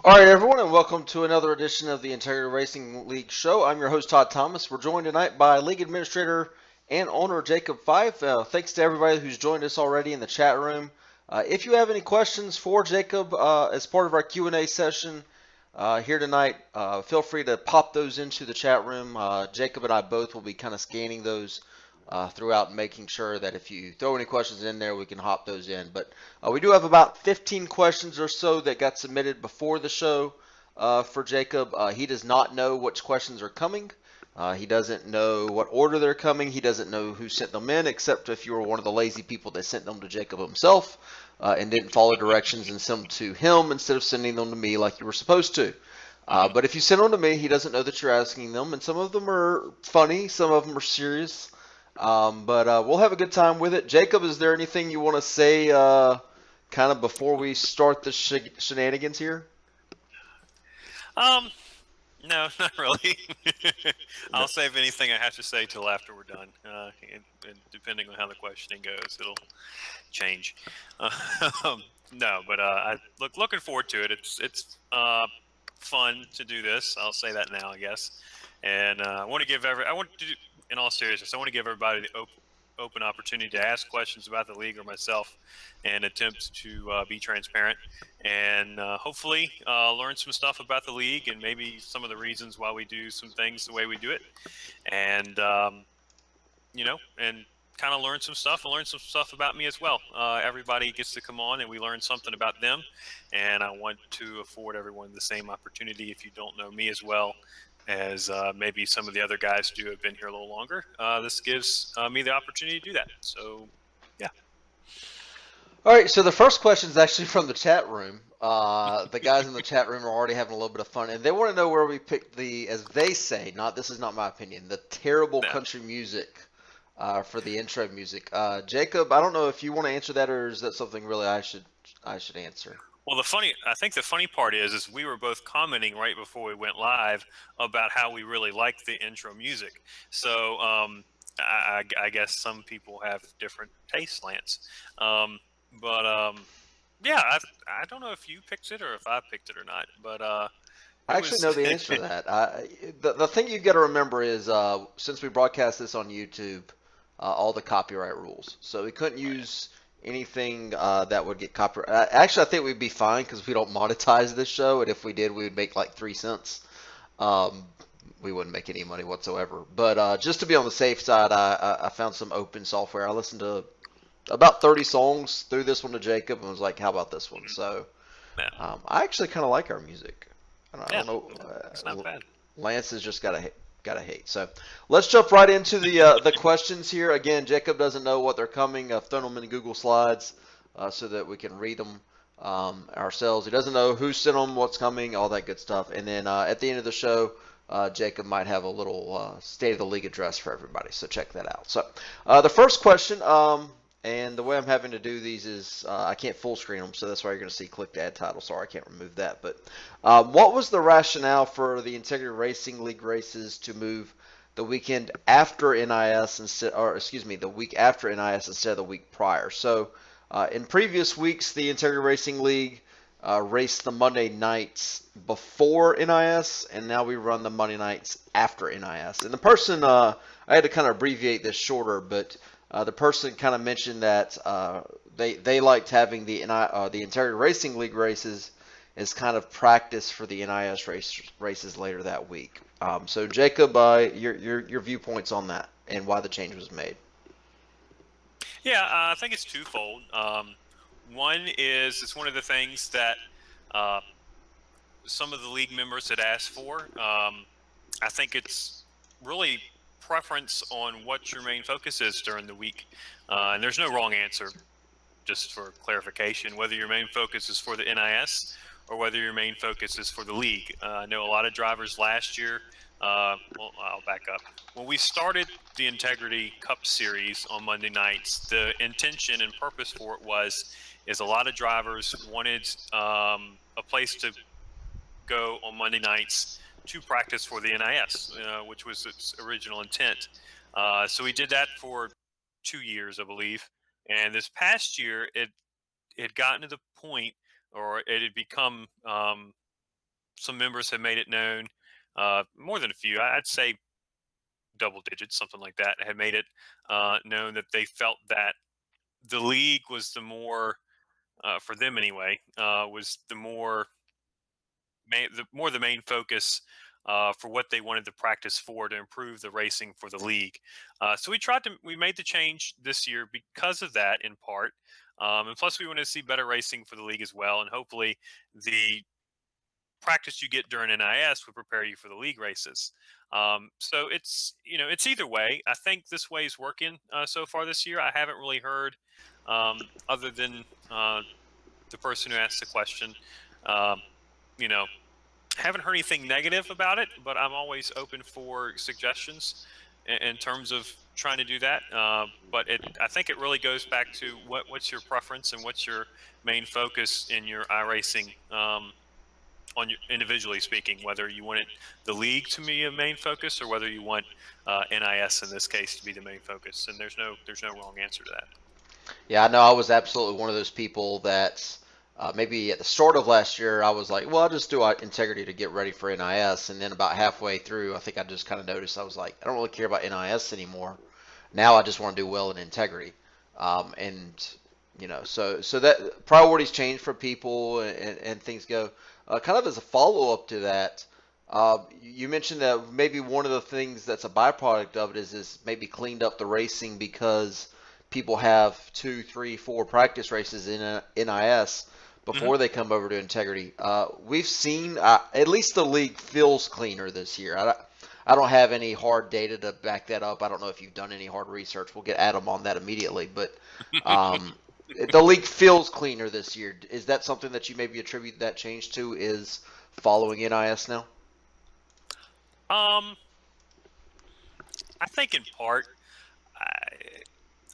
All right, everyone, and welcome to another edition of the Integra Racing League show. I'm your host, Todd Thomas. We're joined tonight by League Administrator and owner Jacob Fife. Thanks to everybody who's joined us already in the chat room. If you have any questions for Jacob as part of our Q&A session here tonight, feel free to pop those into the chat room. Jacob and I both will be kind of scanning those throughout, making sure that if you throw any questions in there, we can hop those in. But we do have about 15 questions or so that got submitted before the show for Jacob. He does not know which questions are coming. He doesn't know what order they're coming. He doesn't know who sent them in, except if you were one of the lazy people that sent them to Jacob himself and didn't follow directions and sent them to him instead of sending them to me like you were supposed to. But if you send them to me, he doesn't know that you're asking them, and some of them are funny, some of them are serious. But we'll have a good time with it. Jacob, is there anything you want to say kind of before we start the shenanigans here? Um, no, not really. No. I'll save anything I have to say till after we're done. And depending on how the questioning goes, it'll change. No, but I looking forward to it. It's fun to do this. I'll say that now, I guess. And I want to give I want to do, in all seriousness, I want to give everybody the open opportunity to ask questions about the league or myself, and attempt to be transparent and hopefully learn some stuff about the league and maybe some of the reasons why we do some things the way we do it, and and kind of learn some stuff and learn some stuff about me as well. Everybody gets to come on and we learn something about them, and I want to afford everyone the same opportunity. If you don't know me as well as maybe some of the other guys do, have been here a little longer, this gives me the opportunity to do that. So yeah. All right, so the first question is actually from the chat room. The guys in the chat room are already having a little bit of fun, and they want to know where we picked the, as they say, not this is not my opinion, the terrible No. country music for the intro music. Jacob, I don't know if you want to answer that, or is that something really I should answer? Well, I think the funny part is we were both commenting right before we went live about how we really liked the intro music. So I guess some people have different taste, Lance. Um, but yeah, I don't know if you picked it or if I picked it or not, but it I actually was know the answer to that. The thing you got to remember is since we broadcast this on YouTube, all the copyright rules. So we couldn't right. use anything that would get copyright. Actually, I think we'd be fine because we don't monetize this show, and if we did, we would make like 3 cents. Um, we wouldn't make any money whatsoever. But just to be on the safe side, I found some open software. I listened to about 30 songs through this one to Jacob and was like, "How about this one?" Mhm. So Yeah, I actually kind of like our music. I yeah, don't know. no, it's not bad. Lance has just got to hate. So let's jump right into the questions here. Again, Jacob doesn't know what they're coming. I've thrown them in Google Slides so that we can read them ourselves. He doesn't know who sent them, what's coming, all that good stuff. And then at the end of the show, Jacob might have a little State of the League address for everybody. So check that out. So the first question. And the way I'm having to do these is I can't full screen them, so that's why you're going to see click to add title. Sorry, I can't remove that. But what was the rationale for the Integra Racing League races to move the weekend after NIS instead, or excuse me, the week after NIS instead of the week prior? So in previous weeks, the Integra Racing League raced the Monday nights before NIS, and now we run the Monday nights after NIS. And the person, I had to kind of abbreviate this shorter, but the person kind of mentioned that they liked having the Integra Racing League races as kind of practice for the NIS races later that week. So Jacob, your viewpoints on that and why the change was made. Yeah, I think it's twofold. One is it's one of the things that uh, some of the league members had asked for. I think it's really preference on what your main focus is during the week. And there's no wrong answer, just for clarification, whether your main focus is for the NIS or whether your main focus is for the league. I know a lot of drivers last year. Well, I'll back up. When we started the Integrity Cup Series on Monday nights, the intention and purpose for it is a lot of drivers wanted a place to go on Monday nights to practice for the NIS, which was its original intent. So we did that for 2 years, I believe. And this past year, it had gotten to the point, or it had become some members have made it known. More than a few, I'd say double digits, something like that, had made it known that they felt that the league was the more, for them anyway, was the main focus for what they wanted to practice for to improve the racing for the league. So we made the change this year because of that in part. And plus we want to see better racing for the league as well. And hopefully the practice you get during NIS would prepare you for the league races. So it's either way. I think this way is working so far this year. I haven't really heard, other than the person who asked the question, um, you know, haven't heard anything negative about it, but I'm always open for suggestions in terms of trying to do that. But I think it really goes back to what's your preference and what's your main focus in your iRacing, on your, individually speaking, whether you want the league to be a main focus or whether you want NIS in this case to be the main focus. And there's no wrong answer to that. Yeah, I know I was absolutely one of those people that maybe at the start of last year I was like, well, I'll just do integrity to get ready for NIS, and then about halfway through, I think I just kind of noticed I was like, I don't really care about NIS anymore. Now I just want to do well in integrity, and so that priorities change for people and things go. Kind of as a follow up to that, you mentioned that maybe one of the things that's a byproduct of it is maybe cleaned up the racing because people have 2, 3, 4 practice races in NIS Mm-hmm. before they come over to integrity. We've seen at least the league feels cleaner this year. I don't have any hard data to back that up. I don't know if you've done any hard research. We'll get Adam on that immediately, but the league feels cleaner this year. Is that something that you maybe attribute that change to? Is following NIS now? I think in part,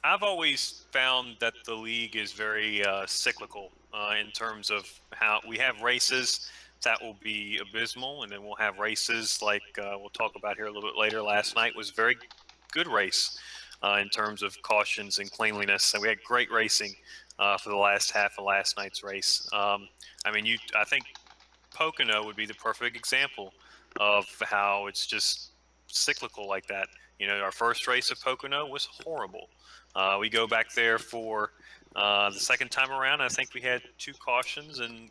I've always found that the league is very cyclical in terms of how we have races that will be abysmal, and then we'll have races like we'll talk about here a little bit later. Last night was a very good race in terms of cautions and cleanliness, and we had great racing for the last half of last night's race. I think Pocono would be the perfect example of how it's just cyclical like that. Our first race of Pocono was horrible. We go back there for the second time around. I think we had 2 cautions, and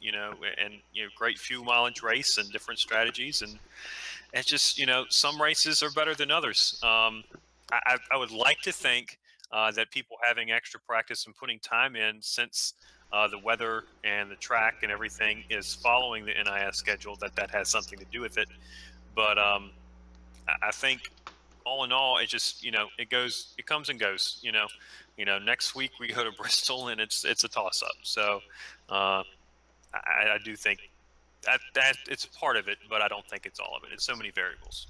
great fuel mileage race and different strategies. And it's just some races are better than others. I would like to think that people having extra practice and putting time in, since the weather and the track and everything is following the NIS schedule, that has something to do with it. But I think all in all, it just it comes and goes. Next week we go to Bristol and it's a toss up. So I do think that it's part of it, but I don't think it's all of it. It's so many variables.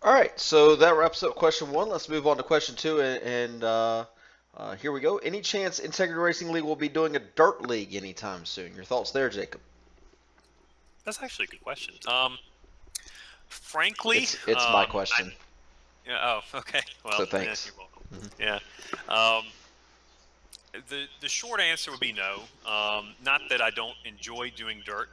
All right, so that wraps up question 1. Let's move on to question 2, and here we go. Any chance Integra Racing League will be doing a dirt league anytime soon? Your thoughts there, Jacob? That's actually a good question. Frankly, it's my question. Oh, okay. Well, So thanks. you're welcome. Mm-hmm. Yeah. The short answer would be no. Not that I don't enjoy doing dirt.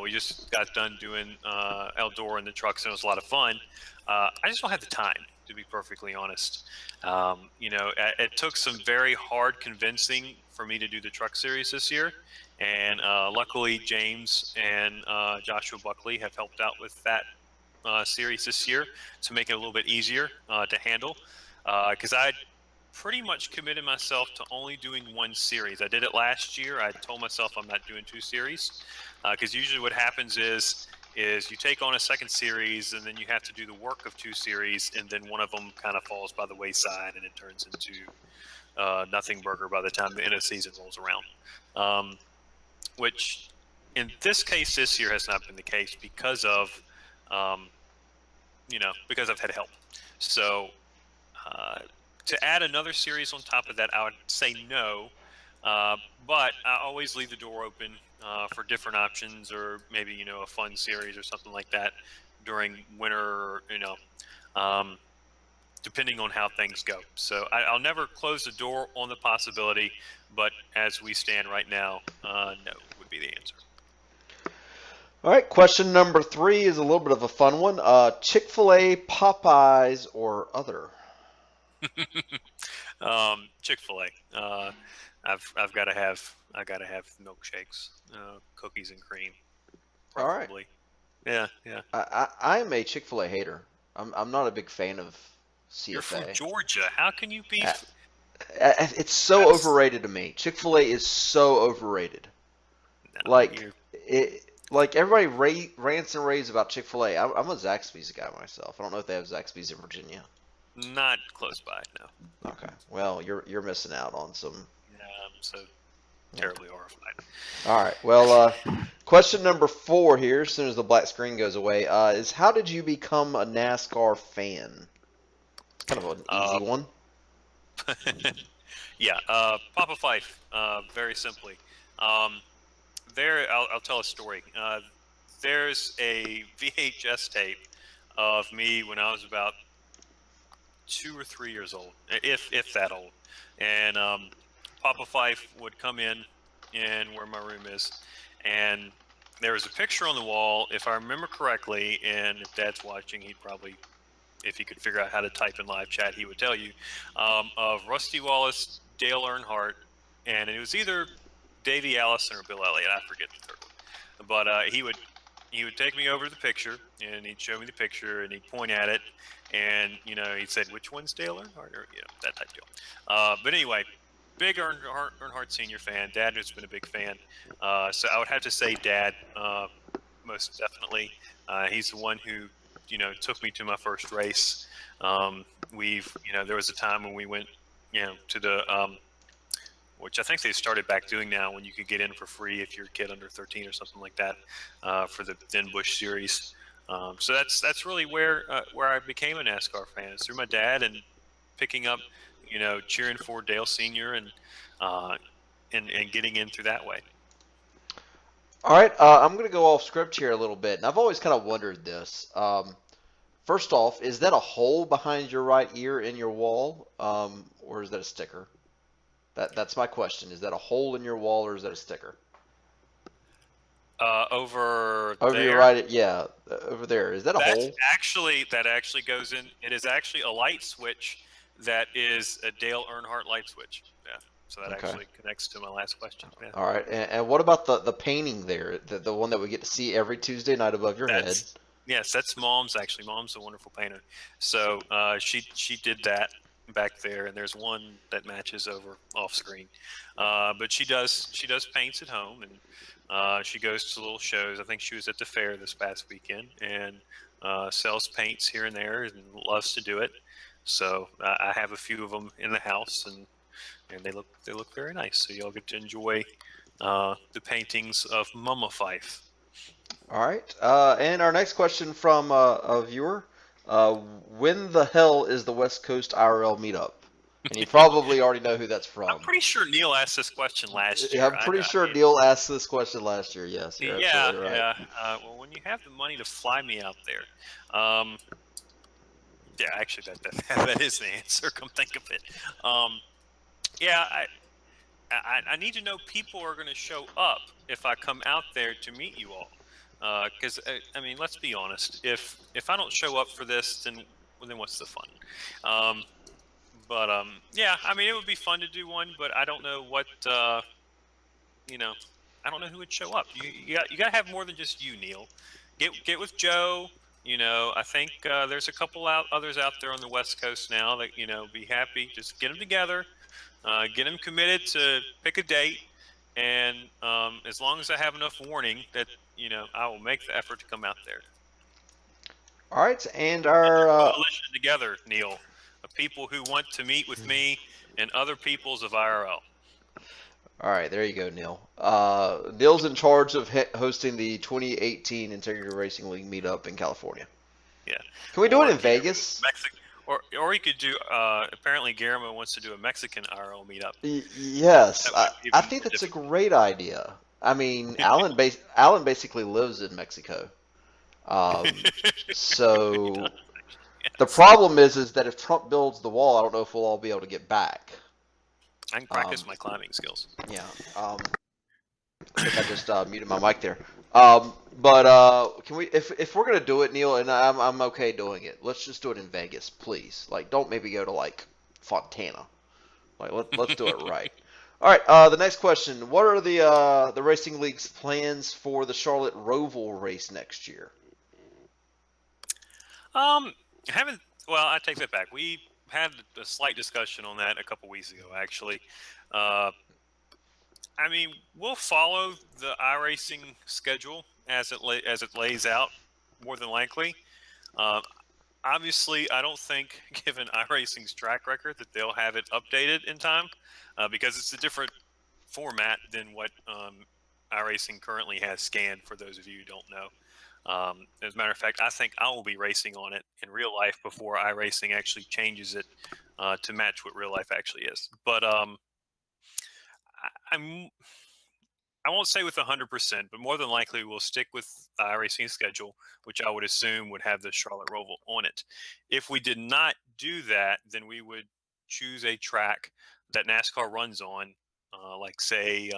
We just got done doing Eldora in the trucks, and it was a lot of fun. I just don't have the time, to be perfectly honest. It took some very hard convincing for me to do the truck series this year, and luckily James and Joshua Buckley have helped out with that series this year to make it a little bit easier to handle, because I pretty much committed myself to only doing 1 series. I did it last year. I told myself I'm not doing 2 series, because usually what happens is you take on a second series and then you have to do the work of 2 series, and then one of them kind of falls by the wayside and it turns into nothing burger by the time the end of the season rolls around, which in this case this year has not been the case because of because I've had help. So to add another series on top of that, I would say no. But I always leave the door open for different options, or maybe a fun series or something like that during winter, depending on how things go. So I'll never close the door on the possibility, but as we stand right now, no would be the answer. All right, question number 3 is a little bit of a fun one. Chick-fil-A, Popeyes, or other? Chick-fil-A. I've got to have milkshakes, cookies and cream, All right. preferably. Yeah, yeah. I am a Chick-fil-A hater. I'm not a big fan of You're from CFA. Georgia. How can you be? It's so That's overrated to me. Chick-fil-A is so overrated. no. Like You're like everybody rants and raves about Chick-fil-A. I'm a Zaxby's guy myself. I don't know if they have Zaxby's in Virginia. not close by. No. Okay, well you're missing out on some. Yeah, I'm so Yeah. terribly horrified. All right, well, question number 4 here. As soon as the black screen goes away, is how did you become a NASCAR fan? Kind of an Uh, easy one. yeah. Papa Fife. Very simply. Um, I'll tell a story. There's a VHS tape of me when I was about 2 or 3 years old, if that old, and Papa Fife would come in where my room is, and there was a picture on the wall, if I remember correctly, and if Dad's watching, he'd probably, if he could figure out how to type in live chat, he would tell you, of Rusty Wallace, Dale Earnhardt, and it was either Davey Allison or Bill Elliott. I forget the third one, but he would take me over to the picture and he'd show me the picture and he'd point at it and he'd say, which one's Dale Earnhardt, or that type deal. But anyway, big Earnhardt Senior fan. Dad has been a big fan, so I would have to say Dad, most definitely. He's the one who took me to my first race. There was a time when we went to the which I think they started back doing now, when you could get in for free if you're a kid under 13 or something like that, for the then Busch Series. So that's really where I became a NASCAR fan. It's through my dad and picking up, cheering for Dale Senior and getting in through that way. All right, I'm going to go off script here a little bit, and I've always kind of wondered this. First off, is that a hole behind your right ear in your wall, or is that a sticker? That's my question. Is that a hole in your wall, or is that a sticker? Over Over your there, right, yeah, over there. Is that a hole? that actually goes in. It is actually a light switch that is a Dale Earnhardt light switch. Yeah. So that Okay. actually connects to my last question. Yeah. All right, and what about the painting there, the one that we get to see every Tuesday night above your head? Yes, that's Mom's actually. Mom's a wonderful painter. So she did that back there, and there's one that matches over off screen. But she does paints at home, and she goes to little shows. I think she was at the fair this past weekend, and sells paints here and there, and loves to do it. So I have a few of them in the house, and they look very nice. So y'all get to enjoy the paintings of Mama Fife. All right, and our next question from a viewer: when the hell is the West Coast IRL meetup? And you probably already know who that's from. I'm pretty sure Neil asked this question last year. Yeah, I'm pretty sure Neil asked this question last year. Yes, you're absolutely right. Yeah. Well, when you have the money to fly me out there, yeah, actually, that is the answer. Come think of it. Yeah, I need to know people are going to show up if I come out there to meet you all. Because I mean, let's be honest. If I don't show up for this, then what's the fun? Yeah, I mean, it would be fun to do one, but I don't know what I don't know who would show up. You got to have more than just you, Neil. Get with Joe. I think there's a couple others out there on the West Coast now that be happy. Just get them together, get them committed to pick a date, and as long as I have enough warning that I will make the effort to come out there. All right, and our coalition together, Neil, of people who want to meet with me and other peoples of IRL. All right, there you go, Neil. Neil's in charge of hosting the 2018 Integra Racing League meetup in California. Yeah. Can we do it in Vegas? Or you could do. Apparently, Guillermo wants to do a Mexican IRL meetup. Yes, I think that's a great idea. I mean, Alan basically lives in Mexico, so the problem is that if Trump builds the wall, I don't know if we'll all be able to get back. I can practice my climbing skills. Yeah. think I just muted my mic there. But can we, if we're gonna do it, Neil, and I'm okay doing it, let's just do it in Vegas, please. Like, don't maybe go to like Fontana. Like, let's do it right. All right. The next question: what are the racing league's plans for the Charlotte Roval race next year? Um, haven't. Well, I take that back. We had a slight discussion on that a couple weeks ago, actually. Uh, I mean, we'll follow the iRacing schedule as as it lays out, more than likely. Uh, Obviously, I don't think, given iRacing's track record, that they'll have it updated in time, because it's a different format than what iRacing currently has scanned. For those of you who don't know, as a matter of fact, I think I will be racing on it in real life before iRacing actually changes it to match what real life actually is. But I'm I won't say with 100%, but more than likely we'll stick with the iRacing schedule, which I would assume would have the Charlotte Roval on it. If we did not do that, then we would choose a track that NASCAR runs on, like say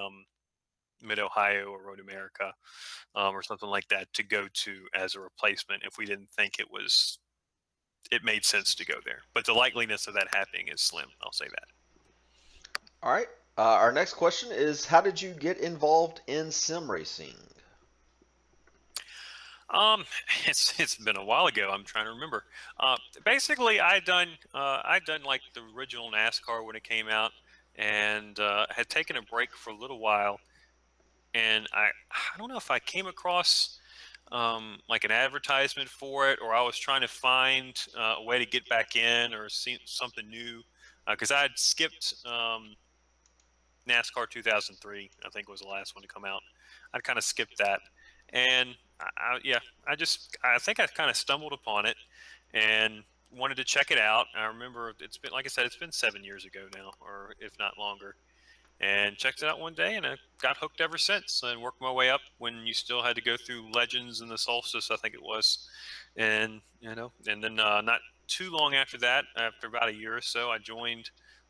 Mid Ohio or Road America, or something like that, to go to as a replacement if we didn't think it made sense to go there. But the likeliness of that happening is slim. I'll say that. All right. Our next question is: how did you get involved in sim racing? Um, it's been a while ago. I'm trying to remember. Basically, I'd done like the original NASCAR when it came out, and had taken a break for a little while. And I don't know if I came across like an advertisement for it, or I was trying to find a way to get back in or see something new, because I had skipped NASCAR 2003. I think was the last one to come out. I'd kind of skipped that, and yeah, I think I kind of stumbled upon it and wanted to check it out. I remember it's been, like I said, it's been 7 years ago now, or if not longer, and checked it out one day, and I got hooked ever since, and worked my way up when you still had to go through Legends and the Solstice, I think it was, and and then not too long after that, after about a year or so, I joined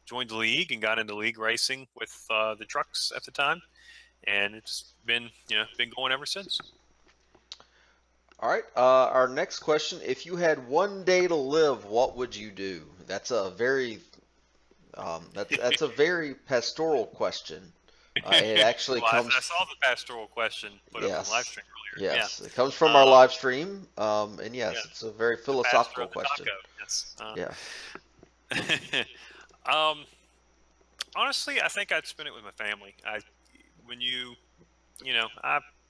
the league and got into league racing with the trucks at the time, and it's been been going ever since. All right. Our next question: if you had one day to live, what would you do? That's a very that's a very pastoral question. It actually Well, I comes. saw the pastoral question put up on the live Yes, stream earlier. yes. It comes Yeah, from our live stream, and yes, yeah, it's a very the pastor philosophical of the question. taco. Yes. Yeah. Um, Honestly, I think I'd spend it with my family. When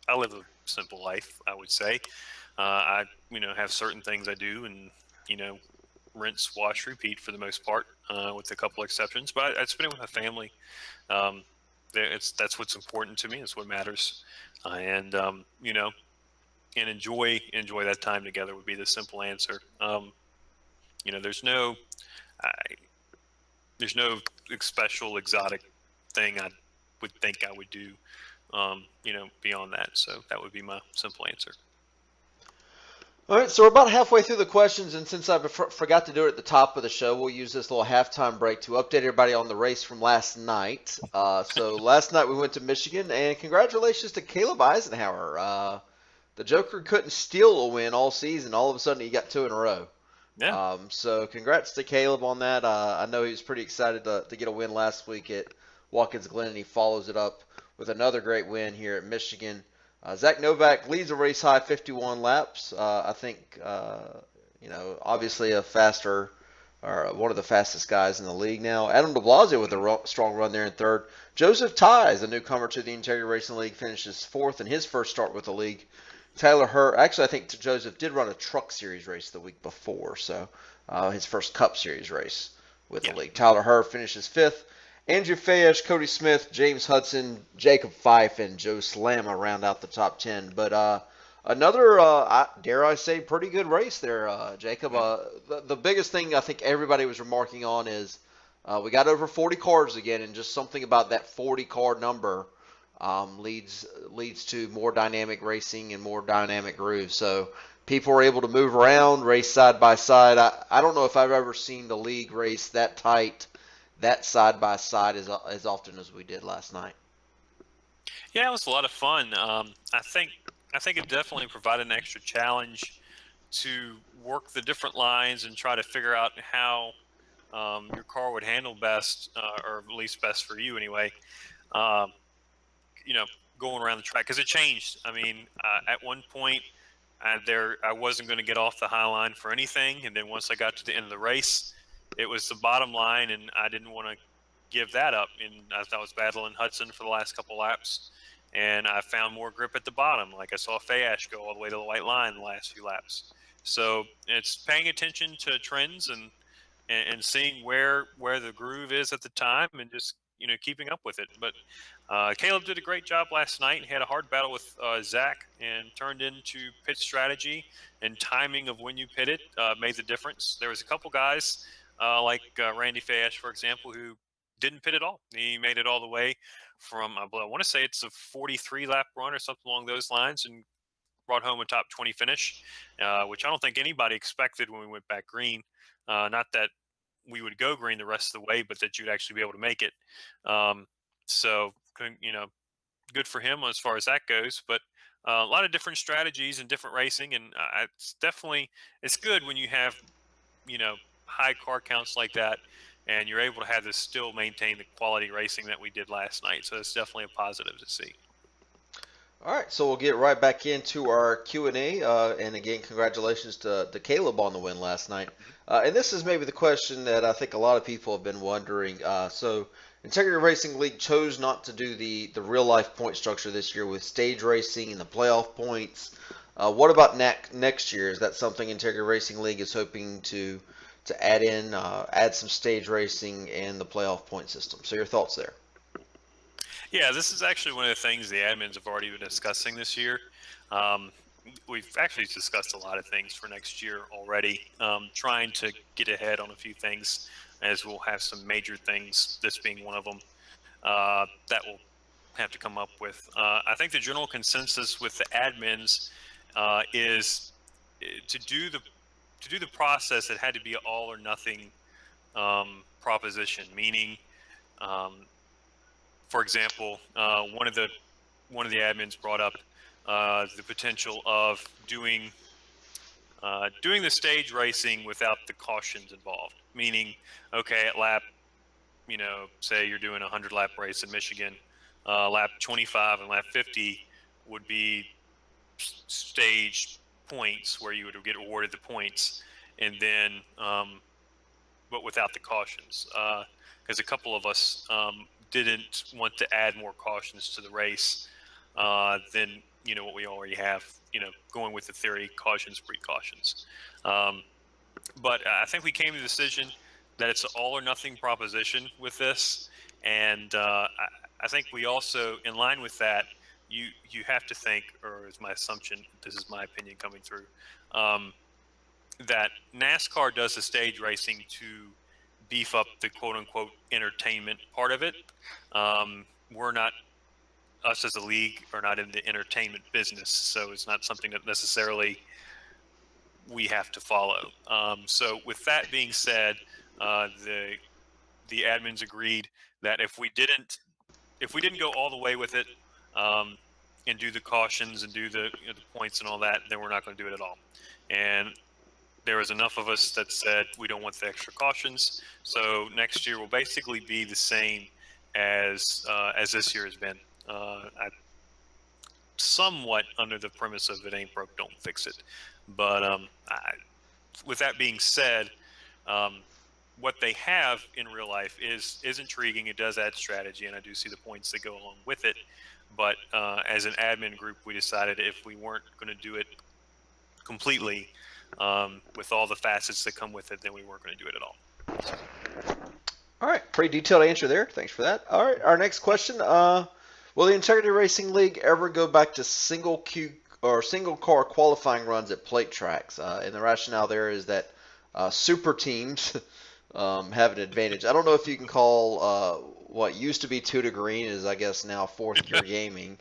I live a simple life, I would say. I have certain things I do, and you know rinse, wash, repeat for the most part, with a couple exceptions. But I'd spend it with my family. Um, that's what's important to me. It's what matters, and and enjoy that time together would be the simple answer. You know, there's no I, there's no special exotic thing I would think I would do. Beyond that. So that would be my simple answer. All right, so we're about halfway through the questions, and since I forgot to do it at the top of the show, we'll use this little halftime break to update everybody on the race from last night. So last night we went to Michigan, and congratulations to Caleb Eisenhower. The Joker couldn't steal a win all season. All of a sudden, he got two in a row. Yeah. So congrats to Caleb on that. I know he was pretty excited to get a win last week at Watkins Glen, and he follows it up with another great win here at Michigan. Zach Novak leads a race high 51 laps. I think, obviously a faster, or one of the fastest guys in the league now. Adam de Blasio with a strong run there in third. Joseph Tighe, a newcomer to the Integra Racing League, finishes fourth in his first start with the league. Tyler Hurd, actually, I think Joseph did run a Truck Series race the week before, so his first Cup Series race with the league. Tyler Hurd finishes fifth. Andrew Fayesh, Cody Smith, James Hudson, Jacob Fife, and Joe Slamma round out the top 10. But another, dare I say, pretty good race there, Jacob. The biggest thing I think everybody was remarking on is we got over 40 cars again, and just something about that 40 car number leads to more dynamic racing and more dynamic grooves. So people were able to move around, race side by side. I don't know if I've ever seen the league race that tight, that side by side as often as we did last night. Yeah, it was a lot of fun. I think it definitely provided an extra challenge to work the different lines and try to figure out how your car would handle best, or at least best for you anyway. Um, you know, going around the track because it changed. I mean, at one point, I wasn't going to get off the high line for anything, and then once I got to the end of the race, it was the bottom line, and I didn't want to give that up. And as I was battling Hudson for the last couple laps, and I found more grip at the bottom. Like I saw Fayash go all the way to the white line the last few laps. So it's paying attention to trends and seeing where the groove is at the time and just keeping up with it. But Caleb did a great job last night and had a hard battle with Zach and turned into pit strategy and timing of when you pit it made the difference. There was a couple guys like Randy Fayash, for example, who didn't pit at all. He made it all the way from I want to say it's a 43 lap run or something along those lines and brought home a top 20 finish, which I don't think anybody expected when we went back green. Not that we would go green the rest of the way, but that you'd actually be able to make it. Um, so, good for him as far as that goes. But a lot of different strategies and different racing, and it's good when you have high car counts like that, and you're able to have this still maintain the quality racing that we did last night. So it's definitely a positive to see. All right, so we'll get right back into our Q&A. And again, congratulations to Caleb on the win last night. And this is maybe the question that I think a lot of people have been wondering. So Integra Racing League chose not to do the real-life point structure this year with stage racing and the playoff points. What about next year? Is that something Integra Racing League is hoping to add some stage racing and the playoff point system? So your thoughts there? Yeah, this is actually one of the things the admins have already been discussing this year. Um, we've actually discussed a lot of things for next year already, trying to get ahead on a few things, as we'll have some major things, this being one of them, that we'll have to come up with. I think the general consensus with the admins is to do the process. It had to be an all or nothing proposition, meaning um, for example, one of the admins brought up the potential of doing the stage racing without the cautions involved. Meaning, okay, at lap, say you're doing a 100 lap race in Michigan, lap 25 and lap 50 would be stage points where you would get awarded the points, and then but without the cautions. Because a couple of us didn't want to add more cautions to the race than what we already have. Going with the theory, cautions, precautions. But I think we came to the decision that it's an all or nothing proposition with this, and I think we also, in line with that, you have to think, or is my assumption, this is my opinion coming through, that NASCAR does the stage racing to beef up the quote unquote entertainment part of it. We're not, us as a league are not in the entertainment business, so it's not something that necessarily we have to follow. So with that being said, the admins agreed that if we didn't go all the way with it, and do the cautions and do the points and all that, then we're not going to do it at all. And there was enough of us that said we don't want the extra cautions. So next year will basically be the same as this year has been. Somewhat under the premise of it ain't broke, don't fix it. But with that being said, what they have in real life is intriguing. It does add strategy, and I do see the points that go along with it. But as an admin group, we decided if we weren't going to do it completely, with all the facets that come with it, then we weren't going to do it at all. All right, pretty detailed answer there. Thanks for that. All right, our next question. Will the Integrity Racing League ever go back to single car qualifying runs at plate tracks? And the rationale there is that super teams have an advantage. I don't know if you can call what used to be 2 to green is, I guess, now fourth gear gaming.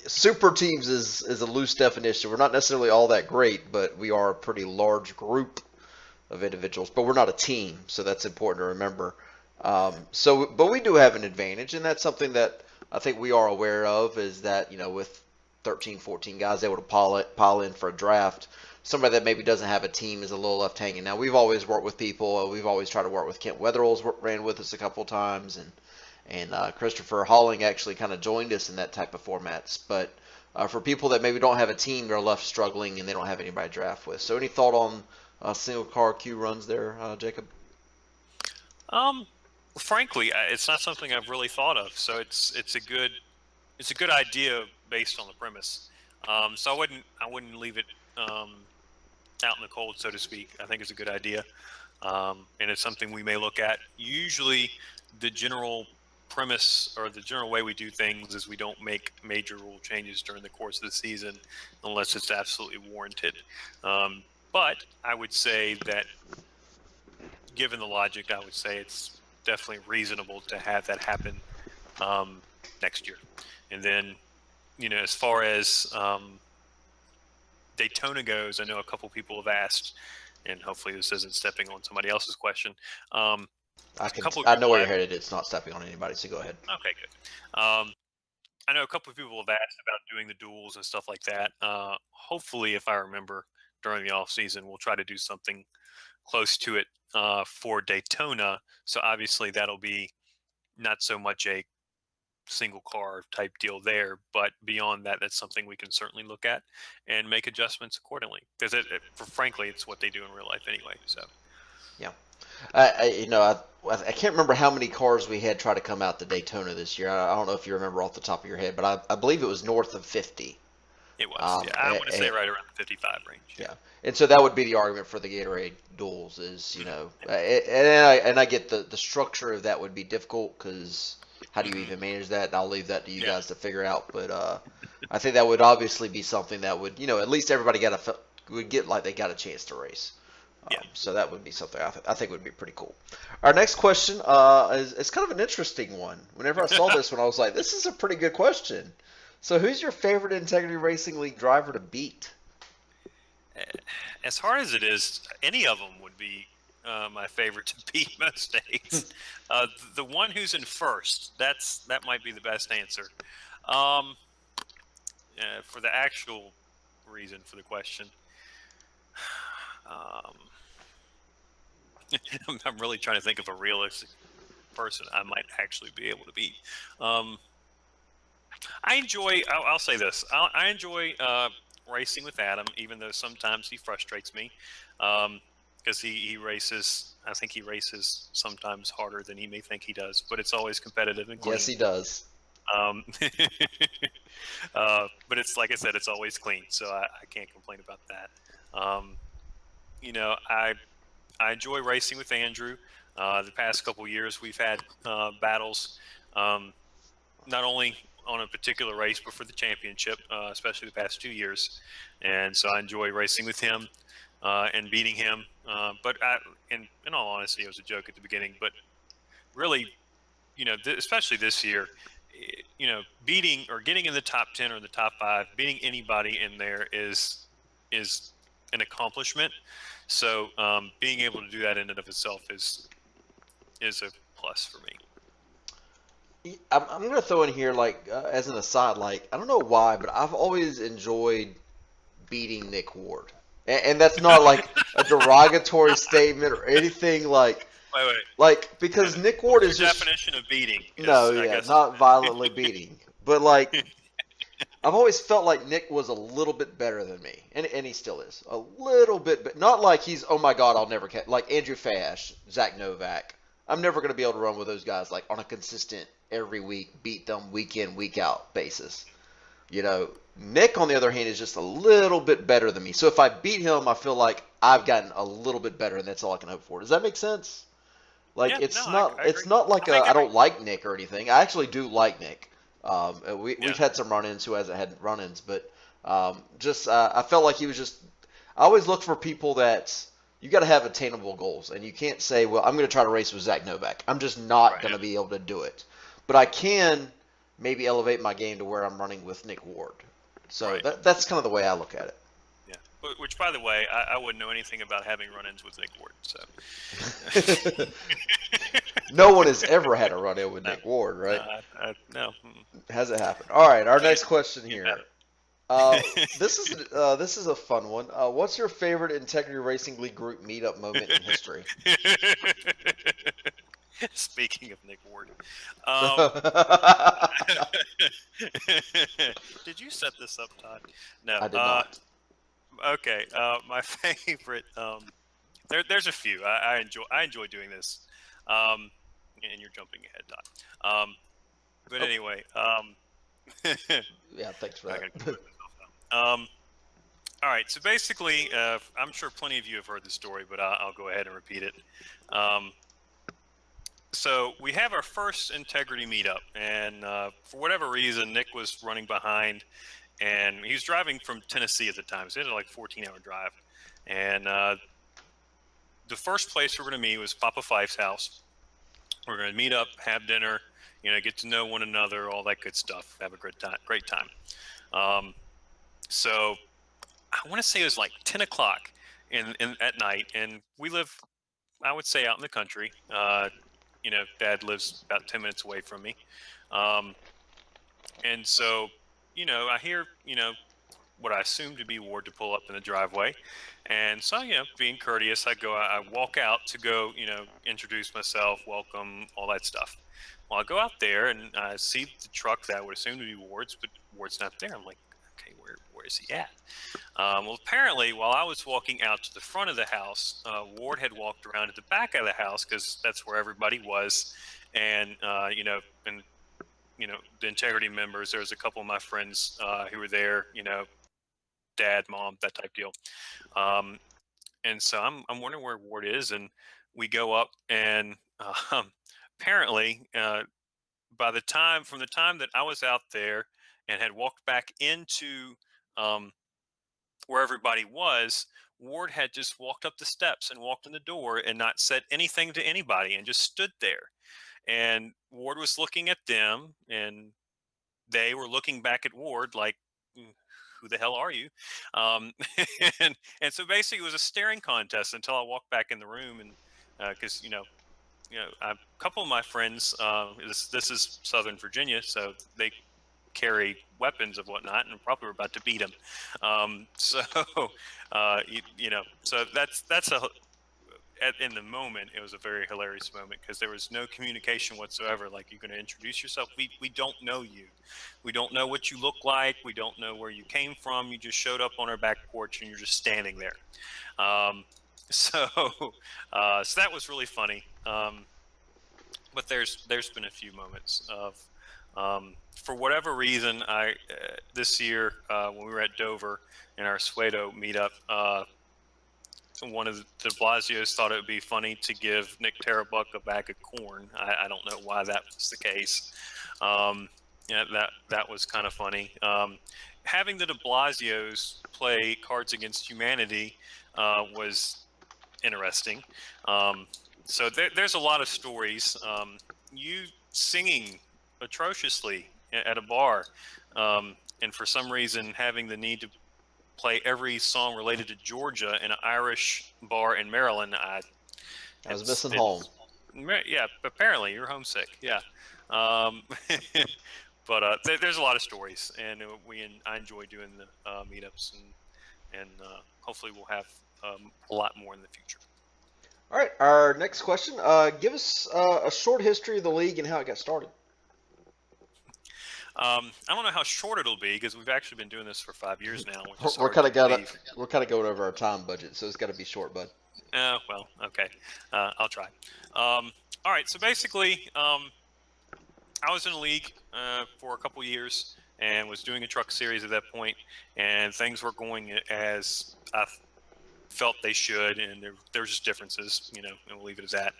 Super teams is a loose definition. We're not necessarily all that great, but we are a pretty large group of individuals. But we're not a team, so that's important to remember. But we do have an advantage, and that's something that I think we are aware of is that, with 13, 14 guys able to pile in for a draft, somebody that maybe doesn't have a team is a little left hanging. Now, we've always worked with people. We've always tried to work with Kent Weatherall's ran with us a couple of times, and Christopher Halling actually kind of joined us in that type of formats. But for people that maybe don't have a team, they're left struggling and they don't have anybody to draft with. So any thought on single car Q runs there, Jacob? Frankly, it's not something I've really thought of. So it's a good idea based on the premise. So I wouldn't leave it out in the cold, so to speak. I think it's a good idea, and it's something we may look at. Usually, the general premise or the general way we do things is we don't make major rule changes during the course of the season unless it's absolutely warranted. But I would say that, given the logic, I would say it's definitely reasonable to have that happen next year. And then, as far as Daytona goes, I know a couple people have asked, and hopefully this isn't stepping on somebody else's question. I know where you're headed. It's not stepping on anybody, so go ahead. Okay, good. I know a couple of people have asked about doing the duels and stuff like that. Hopefully, if I remember, during the off season, we'll try to do something close to it for Daytona. So obviously that'll be not so much a single car type deal there, but beyond that, that's something we can certainly look at and make adjustments accordingly. Because frankly, it's what they do in real life anyway. So yeah, I can't remember how many cars we had try to come out to Daytona this year. I don't know if you remember off the top of your head, but I believe it was north of 50. It was. Yeah, I want to say right around the 55 range. Yeah, and so that would be the argument for the Gatorade duels is, and I get the structure of that would be difficult because how do you even manage that? And I'll leave that to you guys to figure out. But I think that would obviously be something that would, at least everybody would get like they got a chance to race. So that would be something I think would be pretty cool. Our next question is kind of an interesting one. Whenever I saw this one, I was like, this is a pretty good question. So who's your favorite Integrity Racing League driver to beat? As hard as it is, any of them would be my favorite to beat most days. The one who's in first, that might be the best answer. For the actual reason for the question, I'm really trying to think of a realistic person I might actually be able to beat. I'll say this. I enjoy racing with Adam, even though sometimes he frustrates me because he races. I think he races sometimes harder than he may think he does, but it's always competitive and clean. Yes, he does. But it's like I said, it's always clean, so I can't complain about that. I enjoy racing with Andrew. The past couple of years, we've had battles, not only on a particular race, but for the championship, especially the past 2 years. And so I enjoy racing with him and beating him. But in all honesty, it was a joke at the beginning. But really, especially this year, beating or getting in the top 10 or the top 5, beating anybody in there is an accomplishment. So being able to do that in and of itself is a plus for me. I'm going to throw in here, as an aside, I don't know why, but I've always enjoyed beating Nick Ward. And that's not like a derogatory statement or anything Wait. Because Nick Ward is just... definition of beating. Not violently beating. But, I've always felt like Nick was a little bit better than me. And he still is. A little bit, but not like he's, oh my God, I'll never catch... Like Andrew Fash, Zach Novak. I'm never going to be able to run with those guys, on a consistent, every week, beat them week in, week out basis. Nick, on the other hand, is just a little bit better than me. So if I beat him, I feel like I've gotten a little bit better, and that's all I can hope for. Does that make sense? I don't like Nick or anything. I actually do like Nick. We've had some run-ins who hasn't had run-ins, but I felt like he was just. I always look for people that you got to have attainable goals, and you can't say, "Well, I'm going to try to race with Zach Novak." I'm just not going to be able to do it, but I can maybe elevate my game to where I'm running with Nick Ward. So that's kind of the way I look at it. Yeah, which, by the way, I wouldn't know anything about having run-ins with Nick Ward. So No one has ever had a run-in with no, Nick Ward, right? no. Hasn't happened. All right, our next question Can't here. have This is a fun one. What's your favorite Integrity Racing League group meetup moment in history? it. Speaking of Nick Ward, did you set this up, Todd? No. I did not. Okay. My favorite. There's a few. I enjoy doing this. And you're jumping ahead, Todd. But Oh. anyway. Yeah, thanks for I that. gotta put myself down. All right. So basically, I'm sure plenty of you have heard the story, but I'll go ahead and repeat it. So we have our first integrity meetup, and for whatever reason, Nick was running behind, and he was driving from Tennessee at the time, so he had like 14-hour drive. And the first place we're going to meet was Papa Fife's house. We're going to meet up, have dinner, get to know one another, all that good stuff, have a great time. So I want to say it was like 10 o'clock at night, and we live, I would say, out in the country. Dad lives about 10 minutes away from me. And so, I hear, what I assume to be Ward to pull up in the driveway. And so, being courteous, I walk out to go, introduce myself, welcome, all that stuff. Well, I go out there and I see the truck that I would assume to be Ward's, but Ward's not there. I'm like, okay, where is he at? Well, apparently, while I was walking out to the front of the house, Ward had walked around at the back of the house because that's where everybody was. And, the integrity members, there was a couple of my friends who were there, dad, mom, that type deal. And so I'm wondering where Ward is. And we go up and apparently, from the time that I was out there and had walked back into where everybody was, Ward had just walked up the steps and walked in the door and not said anything to anybody and just stood there. And Ward was looking at them, and they were looking back at Ward like, who the hell are you? Um, and so basically it was a staring contest until I walked back in the room. And because, a couple of my friends, this is Southern Virginia, so they carry weapons of whatnot, and probably were about to beat him. So, so that's in the moment, it was a very hilarious moment because there was no communication whatsoever. Like, you're going to introduce yourself. We don't know you. We don't know what you look like. We don't know where you came from. You just showed up on our back porch and you're just standing there. So that was really funny. But there's been a few moments of, for whatever reason, this year when we were at Dover in our Suedo meetup, one of the de Blasios thought it would be funny to give Nick Tarabuck a bag of corn. I don't know why that was the case. That was kind of funny. Having the de Blasios play Cards Against Humanity was interesting. So there's a lot of stories. You singing atrociously at a bar, and for some reason having the need to play every song related to Georgia in an Irish bar in Maryland. I was missing home. Yeah, apparently you're homesick. Yeah. But there's a lot of stories, and I enjoy doing the meetups, and hopefully we'll have a lot more in the future. All right, our next question. Give us a short history of the league and how it got started. I don't know how short it'll be because we've actually been doing this for 5 years now. We're kind of going over our time budget, so it's got to be short, bud. Well, okay, I'll try. All right, so basically, I was in a league for a couple years and was doing a truck series at that point, and things were going as I felt they should, and there were just differences, and we'll leave it as that.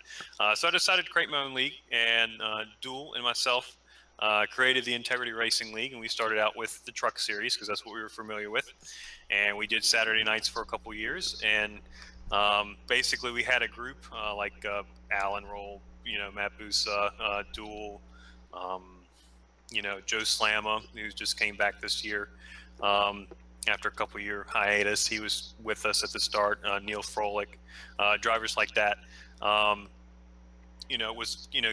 So I decided to create my own league, and Duel and myself created the Integrity Racing League, and we started out with the truck series because that's what we were familiar with. And we did Saturday nights for a couple years, and basically we had a group like Alan Roll, Matt Busa, Duel, Joe Slamma, who just came back this year. after a couple year hiatus. He was with us at the start. Neil Froelich, drivers like that.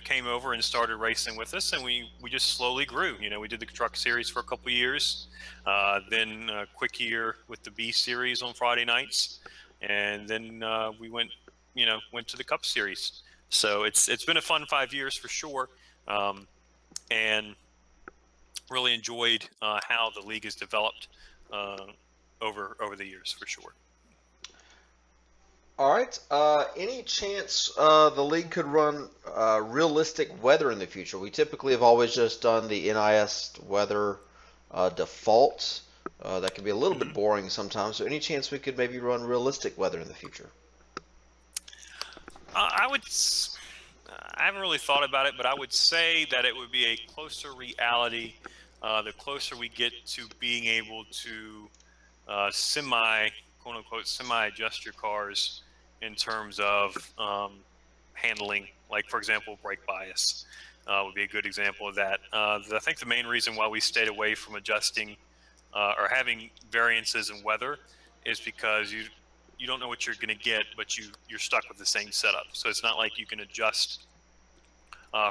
Came over and started racing with us, and we just slowly grew. We did the truck series for a couple years, then a quick year with the B series on Friday nights, and then we went to the Cup series. So it's been a fun 5 years for sure, and really enjoyed how the league has developed over the years for sure. All right. Any chance the league could run realistic weather in the future? We typically have always just done the NIS weather default. That can be a little bit boring sometimes. So any chance we could maybe run realistic weather in the future? I haven't really thought about it, but I would say that it would be a closer reality the closer we get to being able to quote unquote, semi-adjust your cars in terms of handling, like, for example, brake bias would be a good example of that. I think the main reason why we stayed away from adjusting or having variances in weather is because you don't know what you're going to get, but you're stuck with the same setup. So it's not like you can adjust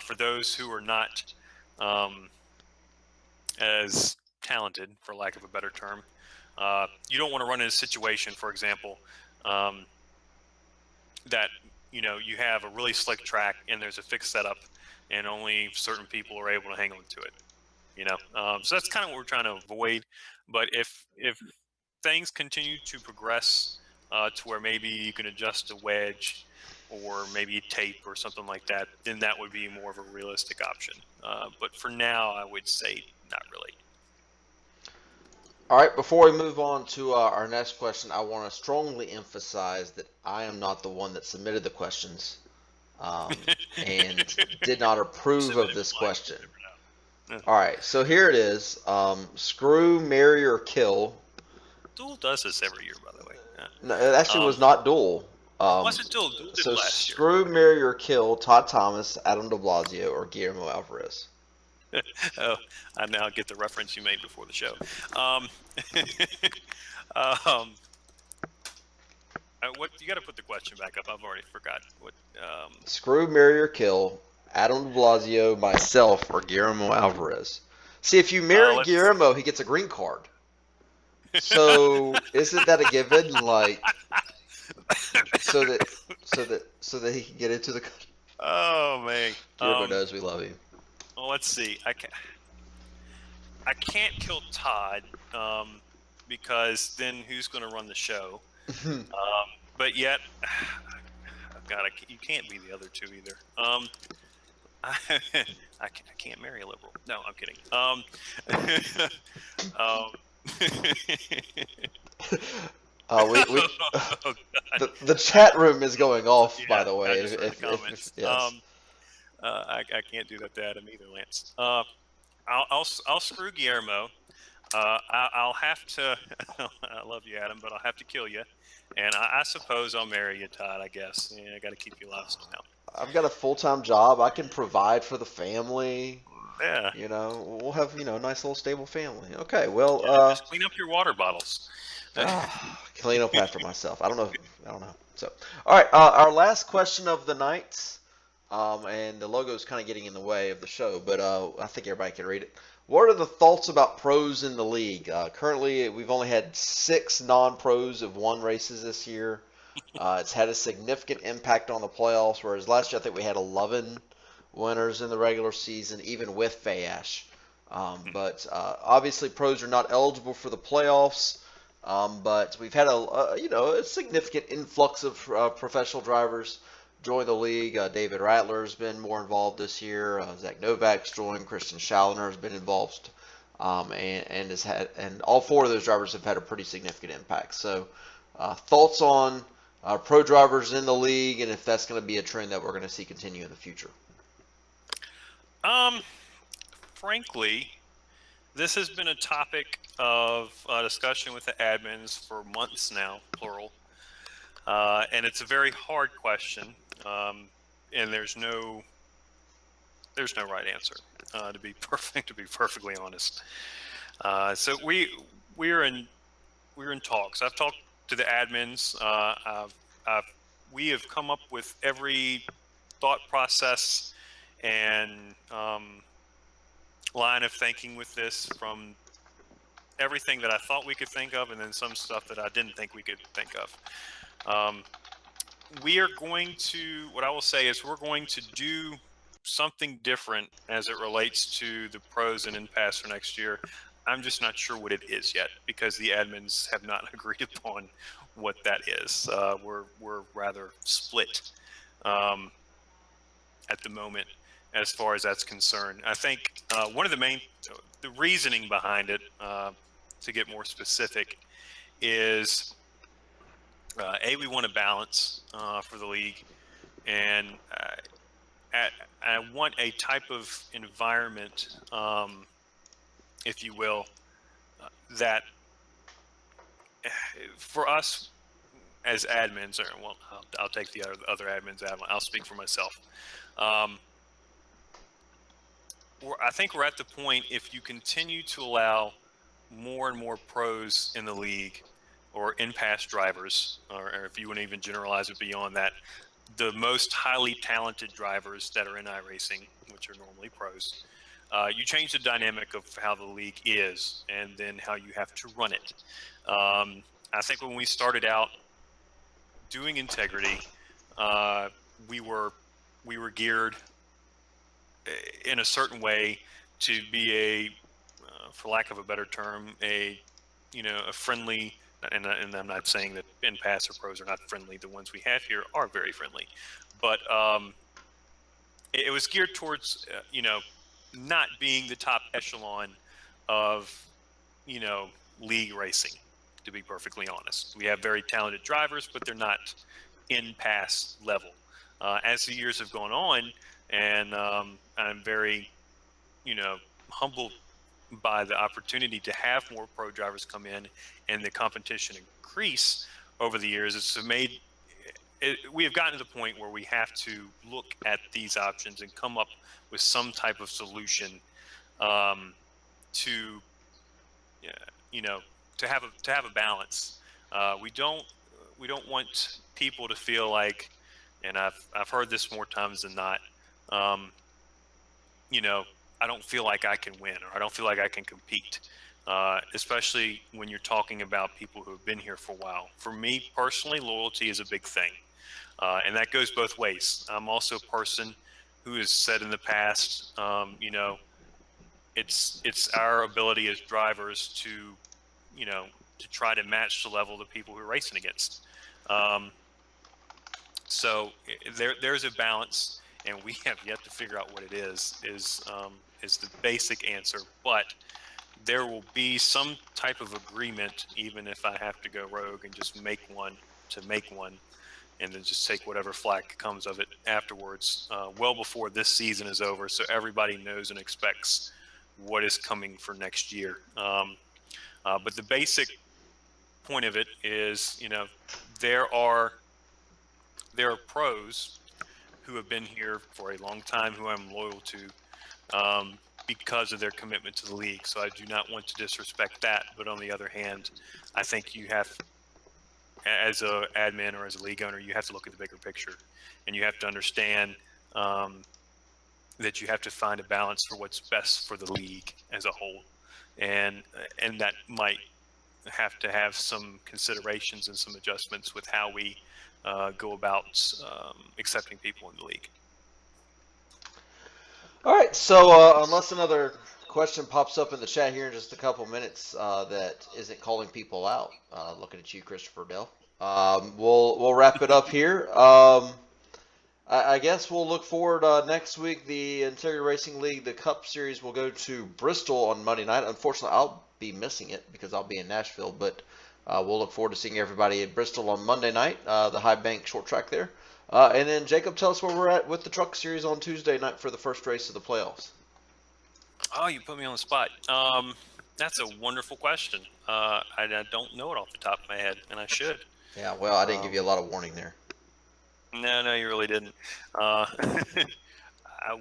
for those who are not as talented, for lack of a better term. You don't want to run in a situation, for example, that you have a really slick track and there's a fixed setup, and only certain people are able to hang on to it. So that's kind of what we're trying to avoid. But if things continue to progress to where maybe you can adjust a wedge or maybe tape or something like that, then that would be more of a realistic option. But for now, I would say not really. All right, before we move on to our next question, I want to strongly emphasize that I am not the one that submitted the questions and did not approve of this question. All right, so here it is. Screw, marry, or kill. Duel does this every year, by the way. No, it actually was not Duel. Was it Duel? Duel did So last year. screw, marry, or kill Todd Thomas, Adam de Blasio, or Guillermo Alvarez. Oh, I now get the reference you made before the show. What you got to put the question back up? I've already forgot. What? Screw, marry, or kill Adam de Blasio, myself, or Guillermo Alvarez. See, if you marry Guillermo, he gets a green card. So isn't that a given? Like, so that he can get into the. Oh man, Guillermo knows we love him. Well, let's see. I can't kill Todd because then who's going to run the show? But yet, God, you can't be the other two either. I can't marry a liberal. No, I'm kidding. The chat room is going off, yeah, by the way. Yes. I can't do that to Adam either, Lance. I'll screw Guillermo. I'll have to. I love you, Adam, but I'll have to kill you. And I suppose I'll marry you, Todd. I guess. Yeah, I got to keep you alive somehow. I've got a full-time job. I can provide for the family. Yeah. We'll have a nice little stable family. Okay, well. Just clean up your water bottles. Clean up after myself. I don't know. So, all right. Our last question of the night, and the logo is kind of getting in the way of the show, but I think everybody can read it. What are the thoughts about pros in the league? Currently, we've only had 6 non-pros have won races this year. It's had a significant impact on the playoffs, whereas last year I think we had 11 winners in the regular season, even with Fayash. But obviously, pros are not eligible for the playoffs. But we've had a significant influx of professional drivers join the league. David Rattler's been more involved this year. Zach Novak's joined. Christian Schallner has been involved, and all 4 of those drivers have had a pretty significant impact. So, thoughts on pro drivers in the league, and if that's going to be a trend that we're going to see continue in the future? Frankly, this has been a topic of discussion with the admins for months now, plural, and it's a very hard question, and there's no right answer. To be perfectly honest, so we're in we're in talks. I've talked to the admins. We have come up with every thought process and line of thinking with this, from everything that I thought we could think of, and then some stuff that I didn't think we could think of. We are going to, what I will say is, we're going to do something different as it relates to the pros and impasse for next year. I'm just not sure what it is yet, because the admins have not agreed upon what that is. We're rather split at the moment as far as that's concerned. I think one of the reasoning behind it, to get more specific, is we want a balance for the league, and I want a type of environment, if you will, that for us as admins, or well, I'll take the other admins out. I'll speak for myself. I think we're at the point, if you continue to allow more and more pros in the league, or in-pass drivers, or if you want to even generalize it beyond that, the most highly talented drivers that are in iRacing, which are normally pros, you change the dynamic of how the league is, and then how you have to run it. I think when we started out doing integrity, we were geared in a certain way to be a, for lack of a better term, a friendly. And I'm not saying that in-pass or pros are not friendly. The ones we have here are very friendly, but it was geared towards not being the top echelon of league racing. To be perfectly honest, we have very talented drivers, but they're not in-pass level. As the years have gone on, and I'm very humbled by the opportunity to have more pro drivers come in and the competition increase over the years. We have gotten to the point where we have to look at these options and come up with some type of solution to have a balance. We don't want people to feel like, and I've heard this more times than not, I don't feel like I can win, or I don't feel like I can compete, especially when you're talking about people who have been here for a while. For me personally, loyalty is a big thing, and that goes both ways. I'm also a person who has said in the past, it's our ability as drivers to try to match the level of the people we're racing against. So there's a balance, and we have yet to figure out what it is the basic answer. But there will be some type of agreement, even if I have to go rogue and just make one, and then just take whatever flack comes of it afterwards, well before this season is over, so everybody knows and expects what is coming for next year. But the basic point of it is, there are pros who have been here for a long time, who I'm loyal to, because of their commitment to the league. So I do not want to disrespect that. But on the other hand, I think you have, as a admin or as a league owner, you have to look at the bigger picture, and you have to understand that you have to find a balance for what's best for the league as a whole, and that might have to have some considerations and some adjustments with how we go about accepting people in the league. All right, so unless another question pops up in the chat here in just a couple minutes that isn't calling people out, looking at you, Christopher Dell, we'll wrap it up here. I guess we'll look forward next week. The Integra Racing League, the Cup Series, will go to Bristol on Monday night. Unfortunately, I'll be missing it because I'll be in Nashville, but we'll look forward to seeing everybody at Bristol on Monday night, the High Bank short track there. And then, Jacob, tell us where we're at with the Truck Series on Tuesday night for the first race of the playoffs. Oh, you put me on the spot. That's a wonderful question. I don't know it off the top of my head, and I should. Yeah, well, I didn't give you a lot of warning there. No, you really didn't. I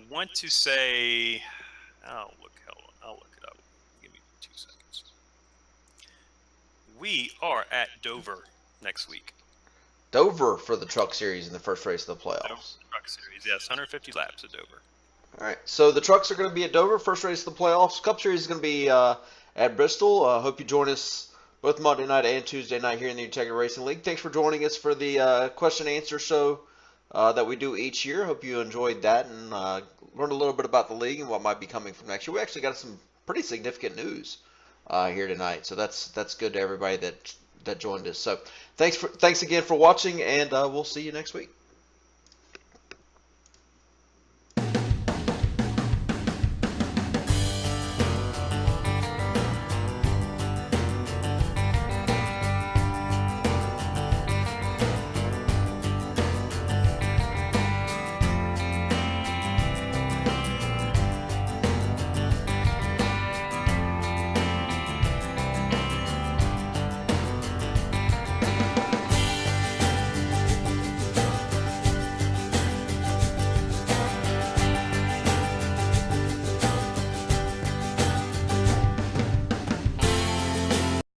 want to say, I'll look it up. Give me 2 seconds. we are at Dover next week. Dover for the Truck Series in the first race of the Dover playoffs. Truck Series, yes, 150 laps at Dover. All right, so the trucks are going to be at Dover, first race of the playoffs. Cup Series is going to be at Bristol. Hope you join us both Monday night and Tuesday night here in the Integra Racing League. Thanks for joining us for the question and answer show that we do each year. Hope you enjoyed that and learned a little bit about the league and what might be coming from next year. We actually got some pretty significant news here tonight, so that's good to everybody that joined us. So thanks again for watching, and we'll see you next week.